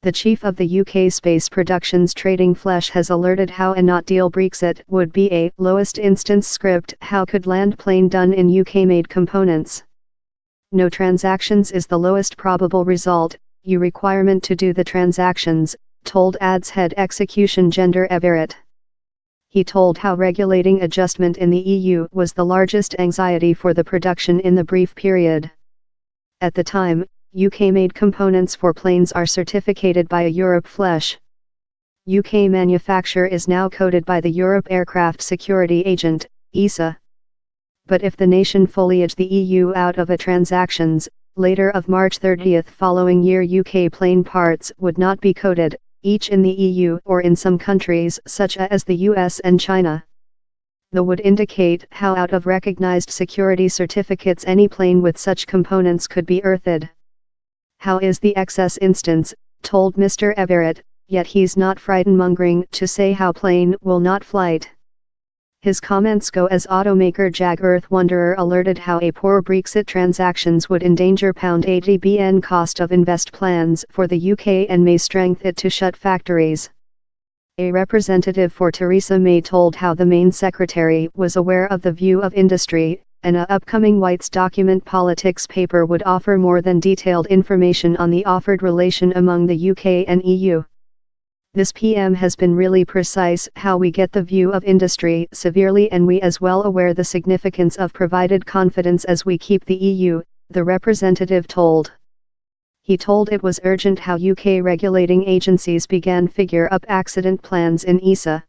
The chief of the UK Space Productions Trading Flesh has alerted how a not deal Brexit would be a lowest instance script how could land plane done in UK-made components. No transactions is the lowest probable result, U requirement to do the transactions, told ADS head execution Gender Everett. He told how regulating adjustment in the EU was the largest anxiety for the production in the brief period. At the time, UK-made components for planes are certificated by a Europe Flesh. UK manufacture is now coded by the Europe Aircraft Security Agent, ESA. But if the nation foliage the EU out of a transactions, later of March 30 following year UK plane parts would not be coded, each in the EU or in some countries such as the US and China. The would indicate how out of recognized security certificates any plane with such components could be earthed. How is the excess instance, told Mr. Everett, yet he's not frightenmongering to say how plane will not flight. His comments go as automaker Jag Earth Wanderer alerted how a poor Brexit transactions would endanger £80 billion cost of invest plans for the UK and may strengthen it to shut factories. A representative for Theresa May told how the Main Secretary was aware of the view of industry, and a upcoming White's document politics paper would offer more than detailed information on the offered relation among the UK and EU. This PM has been really precise how we get the view of industry severely and we as well aware the significance of provided confidence as we keep the EU, the representative told. He told it was urgent how UK regulating agencies began figure up accident plans in ESA.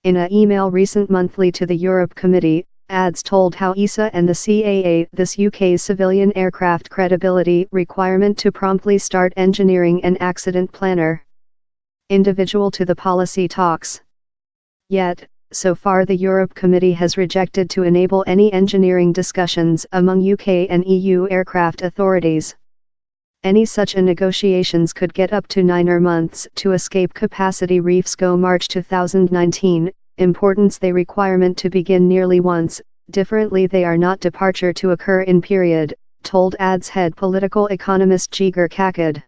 In an email recent monthly to the Europe Committee, ADS told how ESA and the CAA this UK's civilian aircraft credibility requirement to promptly start engineering an accident planner. Individual to the policy talks. Yet, so far the Europe Committee has rejected to enable any engineering discussions among UK and EU aircraft authorities. Any such negotiations could get up to 9 months to escape capacity reefs go March 2019, importance they requirement to begin nearly once, differently they are not departure to occur in period, told ADS head political economist Jigar Kakad.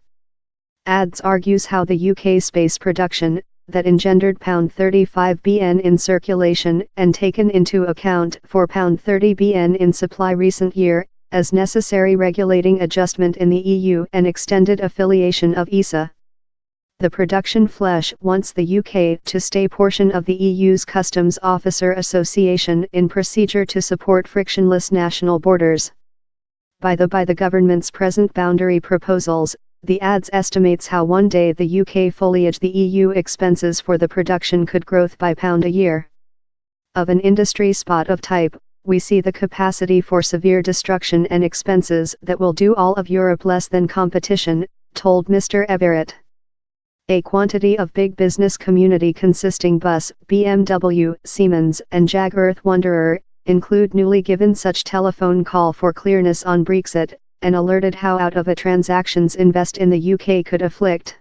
ADS argues how the UK space production, that engendered £35 billion in circulation and taken into account for £30 billion in supply recent year, as necessary regulating adjustment in the EU and extended affiliation of ESA. The production flesh wants the UK to stay portion of the EU's Customs Officer Association in procedure to support frictionless national borders. By the government's present boundary proposals, the ADS estimates how one day the UK foliage the EU expenses for the production could growth by £1 a year. Of an industry spot of type, we see the capacity for severe destruction and expenses that will do all of Europe less than competition, told Mr. Everett. A quantity of big business community consisting Bus, BMW, Siemens and Jag Earth Wanderer, include newly given such telephone call for clearness on Brexit, and alerted how out of a transactions invest in the UK could afflict.